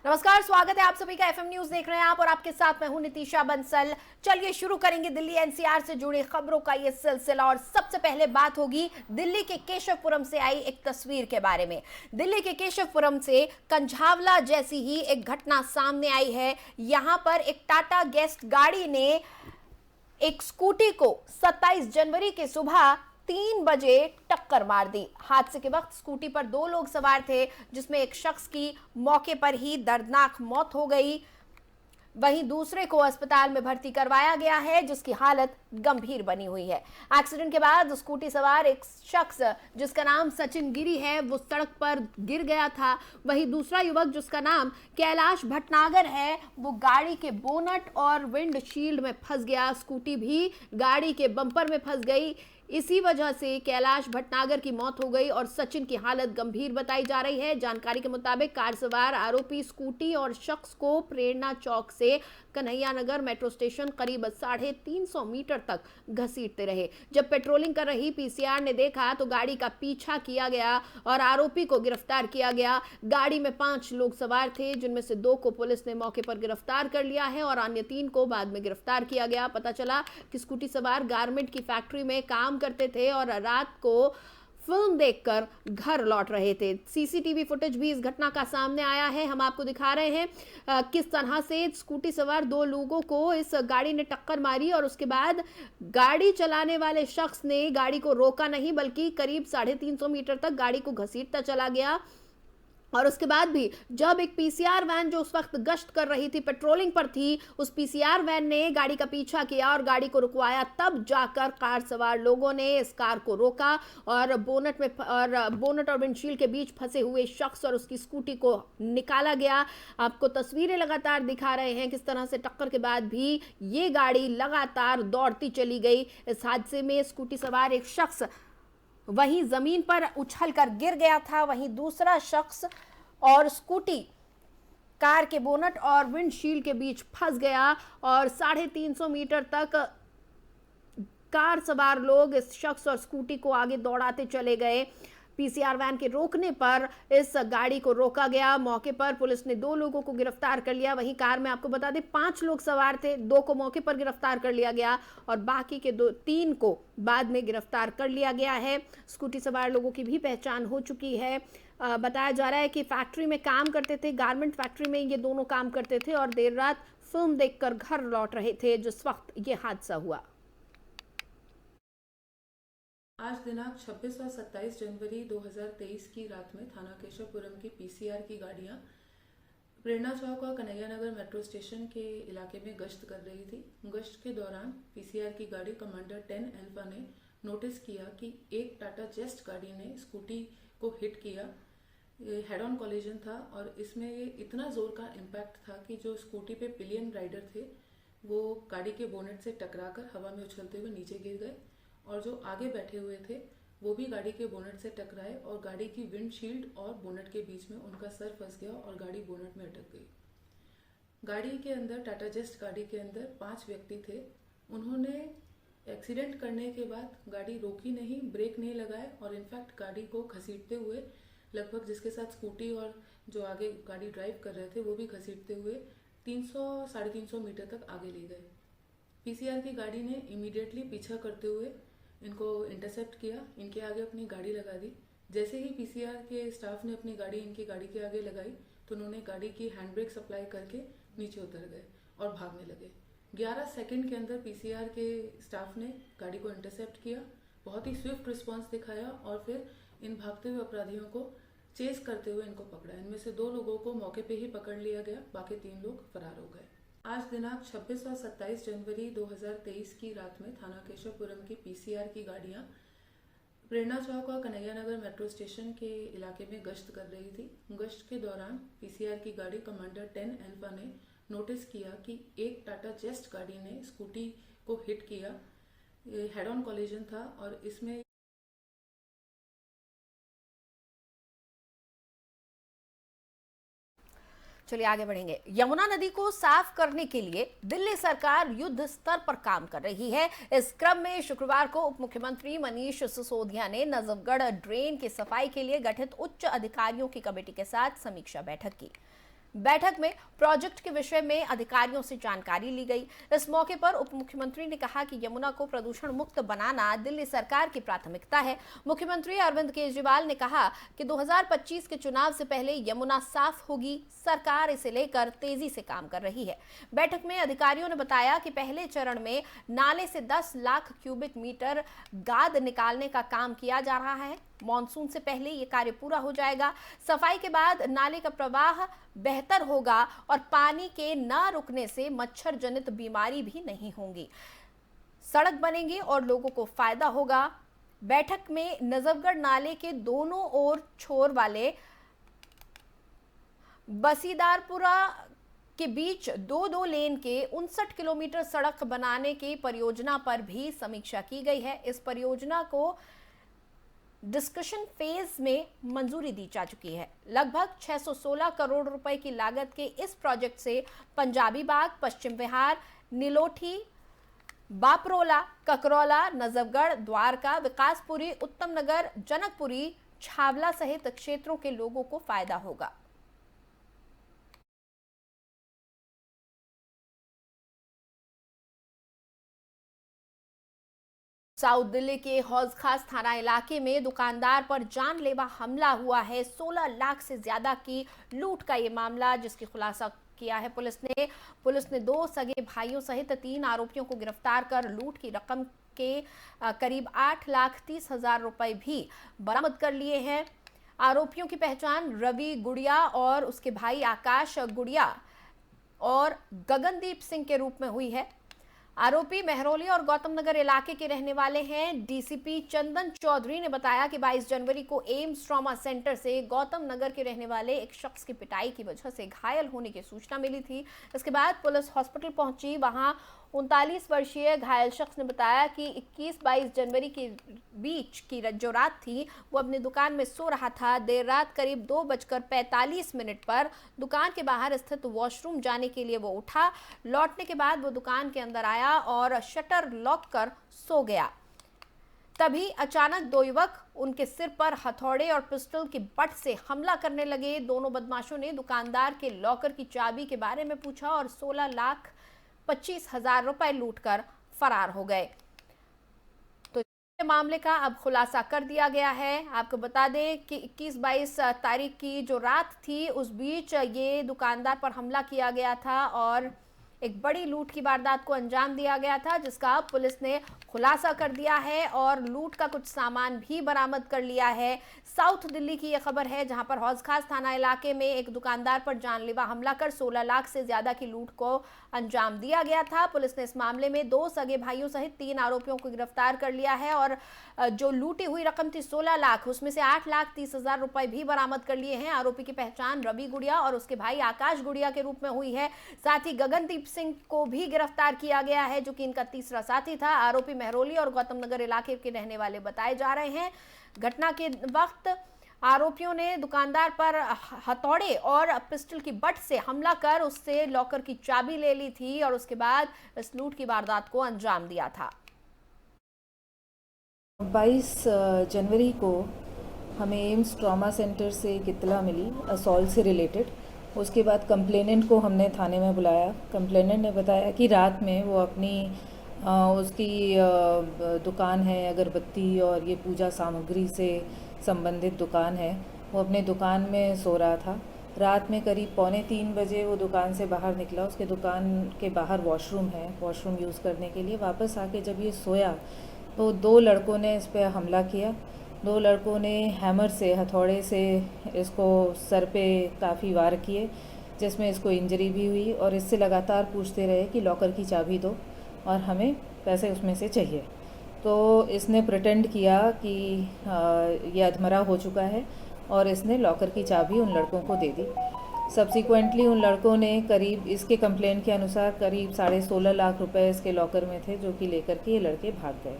नमस्कार, स्वागत है आप सभी का। एफएम न्यूज देख रहे हैं आप और आपके साथ मैं हूं नितिशा बंसल। चलिए शुरू करेंगे दिल्ली एनसीआर से जुड़े खबरों का ये सिलसिला और सबसे पहले बात होगी दिल्ली के केशवपुरम से आई एक तस्वीर के बारे में। दिल्ली के केशवपुरम से कंझावला जैसी ही एक घटना सामने आई है। यहां पर एक टाटा गेस्ट गाड़ी ने एक स्कूटी को 27 जनवरी की सुबह 3 बजे टक्कर मार दी। हादसे के वक्त स्कूटी पर 2 लोग सवार थे, जिसमें एक शख्स की मौके पर ही दर्दनाक मौत हो गई। वहीं दूसरे को अस्पताल में भर्ती करवाया गया है, जिसकी हालत गंभीर बनी हुई है। एक्सीडेंट के बाद स्कूटी सवार एक शख्स जिसका नाम सचिन गिरी है, वो सड़क पर गिर गया था। वहीं दूसरा युवक जिसका नाम कैलाश भटनागर है, वो गाड़ी के बोनट और विंडशील्ड में फंस गया। स्कूटी भी गाड़ी के बम्पर में फंस गई। इसी वजह से कैलाश भटनागर की मौत हो गई और सचिन की हालत गंभीर बताई जा रही है। जानकारी के मुताबिक कार सवार आरोपी स्कूटी और शख्स को प्रेरणा चौक से कन्हैया नगर मेट्रो स्टेशन करीब 350 मीटर तक घसीटते रहे। जब पेट्रोलिंग कर रही पीसीआर ने देखा तो गाड़ी का पीछा किया गया और आरोपी को गिरफ्तार किया गया। गाड़ी में 5 लोग सवार थे, जिनमें से 2 को पुलिस ने मौके पर गिरफ्तार कर लिया है और अन्य 3 को बाद में गिरफ्तार किया गया। पता चला कि स्कूटी सवार गारमेंट की फैक्ट्री में काम करते थे और रात को फिल्म देखकर घर लौट रहे थे। सीसीटीवी फुटेज भी इस घटना का सामने आया है, हम आपको दिखा रहे हैं किस तरह से स्कूटी सवार 2 लोगों को इस गाड़ी ने टक्कर मारी और उसके बाद गाड़ी चलाने वाले शख्स ने गाड़ी को रोका नहीं, बल्कि करीब 350 मीटर तक गाड़ी को घसीटता चला गया। और उसके बाद भी जब एक पीसीआर वैन जो उस वक्त गश्त कर रही थी, पेट्रोलिंग पर थी, उस पीसीआर वैन ने गाड़ी का पीछा किया और गाड़ी को रुकवाया, तब जाकर कार सवार लोगों ने इस कार को रोका और बोनट और विंडशील्ड के बीच फंसे हुए शख्स और उसकी स्कूटी को निकाला गया। आपको तस्वीरें लगातार दिखा रहे हैं किस तरह से टक्कर के बाद भी ये गाड़ी लगातार दौड़ती चली गई। इस हादसे में स्कूटी सवार एक शख्स वहीं जमीन पर उछलकर गिर गया था, वहीं दूसरा शख्स और स्कूटी कार के बोनट और विंडशील्ड के बीच फंस गया और 350 मीटर तक कार सवार लोग इस शख्स और स्कूटी को आगे दौड़ाते चले गए। पीसीआर वैन के रोकने पर इस गाड़ी को रोका गया। मौके पर पुलिस ने 2 लोगों को गिरफ्तार कर लिया। वहीं कार में आपको बता दें 5 लोग सवार थे, 2 को मौके पर गिरफ्तार कर लिया गया और बाकी के 3 को बाद में गिरफ्तार कर लिया गया है। स्कूटी सवार लोगों की भी पहचान हो चुकी है। बताया जा रहा है कि फैक्ट्री में काम करते थे, गारमेंट फैक्ट्री में ये दोनों काम करते थे और देर रात फिल्म देखकर घर लौट रहे थे जिस वक्त ये हादसा हुआ। आज दिनांक 26 और 27 जनवरी 2023 की रात में थाना केशवपुरम की पीसीआर की गाड़ियां प्रेरणा चौक और कन्हैया नगर मेट्रो स्टेशन के इलाके में गश्त कर रही थी। गश्त के दौरान पीसीआर की गाड़ी कमांडर 10 अल्फा ने नोटिस किया कि एक टाटा जेस्ट गाड़ी ने स्कूटी को हिट किया। हेड ऑन कॉलिजन था और इसमें ये इतना जोर का इम्पैक्ट था कि जो स्कूटी पे पिलियन राइडर थे वो गाड़ी के बोनेट से टकराकर हवा में उछलते हुए नीचे गिर गए और जो आगे बैठे हुए थे वो भी गाड़ी के बोनट से टकराए और गाड़ी की विंडशील्ड और बोनट के बीच में उनका सर फंस गया और गाड़ी बोनट में अटक गई। गाड़ी के अंदर, टाटा जेस्ट गाड़ी के अंदर 5 व्यक्ति थे। उन्होंने एक्सीडेंट करने के बाद गाड़ी रोकी नहीं, ब्रेक नहीं लगाए और इनफैक्ट गाड़ी को घसीटते हुए लगभग जिसके साथ स्कूटी और जो आगे गाड़ी ड्राइव कर रहे थे वो भी घसीटते हुए 300-350 मीटर तक आगे ले गए। पीसीआर की गाड़ी ने इमीडिएटली पीछा करते हुए इनको इंटरसेप्ट किया, इनके आगे अपनी गाड़ी लगा दी। जैसे ही पीसीआर के स्टाफ ने अपनी गाड़ी इनकी गाड़ी के आगे लगाई तो उन्होंने गाड़ी की हैंड ब्रेक सप्लाई करके नीचे उतर गए और भागने लगे। 11 सेकंड के अंदर पीसीआर के स्टाफ ने गाड़ी को इंटरसेप्ट किया, बहुत ही स्विफ्ट रिस्पांस दिखाया और फिर इन भागते हुए अपराधियों को चेस करते हुए इनको पकड़ा। इनमें से 2 लोगों को मौके पे ही पकड़ लिया गया, बाकी 3 लोग फरार हो गए। आज दिनांक 26 और 27 जनवरी 2023 की रात में थाना केशवपुरम की पीसीआर की गाड़ियां प्रेरणा चौक और कन्हैया नगर मेट्रो स्टेशन के इलाके में गश्त कर रही थी। गश्त के दौरान पीसीआर की गाड़ी कमांडर 10 अल्फा ने नोटिस किया कि एक टाटा जेस्ट गाड़ी ने स्कूटी को हिट किया। हेड ऑन कॉलिजन था और इसमें चलिए आगे बढ़ेंगे। यमुना नदी को साफ करने के लिए दिल्ली सरकार युद्ध स्तर पर काम कर रही है। इस क्रम में शुक्रवार को उप मुख्यमंत्री मनीष सिसोदिया ने नजफगढ़ ड्रेन की सफाई के लिए गठित उच्च अधिकारियों की कमेटी के साथ समीक्षा बैठक की। बैठक में प्रोजेक्ट के विषय में अधिकारियों से जानकारी ली गई। इस मौके पर उप मुख्यमंत्री ने कहा कि यमुना को प्रदूषण मुक्त बनाना दिल्ली सरकार की प्राथमिकता है। मुख्यमंत्री अरविंद केजरीवाल ने कहा कि 2025 के चुनाव से पहले यमुना साफ होगी। सरकार इसे लेकर तेजी से काम कर रही है। बैठक में अधिकारियों ने बताया कि पहले चरण में नाले से 10 लाख क्यूबिक मीटर गाद निकालने का काम किया जा रहा है। मॉनसून से पहले ये कार्य पूरा हो जाएगा। सफाई के बाद नाले का प्रवाह बेहतर होगा और पानी के न रुकने से मच्छर जनित बीमारी भी नहीं होंगी। सड़क बनेंगी और लोगों को फायदा होगा। बैठक में नजफगढ़ नाले के दोनों ओर छोर वाले बसीदारपुरा के बीच 2-2 लेन के 59 किलोमीटर सड़क बनाने की परियोजना पर भी समीक्षा की गई है। इस परियोजना को डिस्कशन फेज में मंजूरी दी जा चुकी है। लगभग 616 करोड़ रुपए की लागत के इस प्रोजेक्ट से पंजाबी बाग, पश्चिम विहार, नीलोठी, बापरोला, ककरौला, नजफगढ़, द्वारका, विकासपुरी, उत्तम नगर, जनकपुरी, छावला सहित क्षेत्रों के लोगों को फायदा होगा। साउथ दिल्ली के हौज खास थाना इलाके में दुकानदार पर जानलेवा हमला हुआ है। 16 लाख से ज्यादा की लूट का ये मामला, जिसकी खुलासा किया है पुलिस ने 2 सगे भाइयों सहित 3 आरोपियों को गिरफ्तार कर लूट की रकम के करीब 8,30,000 रुपए भी बरामद कर लिए हैं। आरोपियों की पहचान रवि गुड़िया और उसके भाई आकाश गुड़िया और गगनदीप सिंह के रूप में हुई है। आरोपी मेहरौली और गौतम नगर इलाके के रहने वाले हैं। डीसीपी चंदन चौधरी ने बताया कि 22 जनवरी को एम्स ट्रॉमा सेंटर से गौतम नगर के रहने वाले एक शख्स की पिटाई की वजह से घायल होने की सूचना मिली थी। इसके बाद पुलिस हॉस्पिटल पहुंची। वहां 39 वर्षीय घायल शख्स ने बताया कि 21-22 जनवरी के बीच की जो रात थी वो अपनी दुकान में सो रहा था। देर रात करीब 2:45 पर दुकान के बाहर स्थित वॉशरूम जाने के लिए वो उठा। लौटने के बाद वो दुकान के अंदर आया और शटर लॉक कर सो गया। तभी अचानक 2 युवक उनके सिर पर हथौड़े और पिस्टल की बट से हमला करने लगे। दोनों बदमाशों ने दुकानदार के लॉकर की चाबी के बारे में पूछा और 16,25,000 रुपए लूटकर फरार हो गए। तो मामले का अब खुलासा कर दिया गया है। आपको बता दें कि 21-22 तारीख की जो रात थी उस बीच ये दुकानदार पर हमला किया गया था और एक बड़ी लूट की वारदात को अंजाम दिया गया था, जिसका पुलिस ने खुलासा कर दिया है और लूट का कुछ सामान भी बरामद कर लिया है। साउथ दिल्ली की यह खबर है, जहां पर हौज खास थाना इलाके में एक दुकानदार पर जानलेवा हमला कर 16 लाख से ज्यादा की लूट को अंजाम दिया गया था। पुलिस ने इस मामले में 2 सगे भाइयों सहित 3 आरोपियों को गिरफ्तार कर लिया है और जो लूटी हुई रकम थी 16 लाख, उसमें से 8,30,000 रुपए भी बरामद कर लिए हैं। आरोपी की पहचान रवि गुड़िया और उसके भाई आकाश गुड़िया के रूप में हुई है। साथ ही गगनदीप सिंह को भी गिरफ्तार किया गया है, जो कि इनका तीसरा साथी था। आरोपी मेहरौली और गौतम नगर इलाके के रहने वाले बताए जा रहे हैं। घटना के वक्त आरोपियों ने दुकानदार पर हथौड़े और पिस्टल की बट से हमला कर उससे लॉकर की चाबी ले ली थी और उसके बाद इस लूट की वारदात को अंजाम दिया था। 22 जनवरी को हमें एम्स ट्रॉमा सेंटर से एक इत्तला मिली असॉल्ट से रिलेटेड। उसके बाद कंप्लेनेंट को हमने थाने में बुलाया। कंप्लेनेंट ने बताया कि रात में वो अपनी उसकी दुकान है अगरबत्ती और ये पूजा सामग्री से संबंधित दुकान है, वो अपने दुकान में सो रहा था। रात में करीब 2:45 बजे वो दुकान से बाहर निकला। उसके दुकान के बाहर वॉशरूम है, वॉशरूम यूज़ करने के लिए। वापस आके जब ये सोया तो 2 लड़कों ने इस पर हमला किया। 2 लड़कों ने हैमर से, हथौड़े से इसको सर पे काफ़ी वार किए, जिसमें इसको इंजरी भी हुई और इससे लगातार पूछते रहे कि लॉकर की चाबी दो और हमें पैसे उसमें से चाहिए। तो इसने प्रिटेंड किया कि ये अधमरा हो चुका है और इसने लॉकर की चाबी उन लड़कों को दे दी। सब्सिक्वेंटली उन लड़कों ने करीब, इसके कंप्लेंट के अनुसार, करीब 16.5 लाख रुपए इसके लॉकर में थे, जो कि लेकर के ये लड़के भाग गए।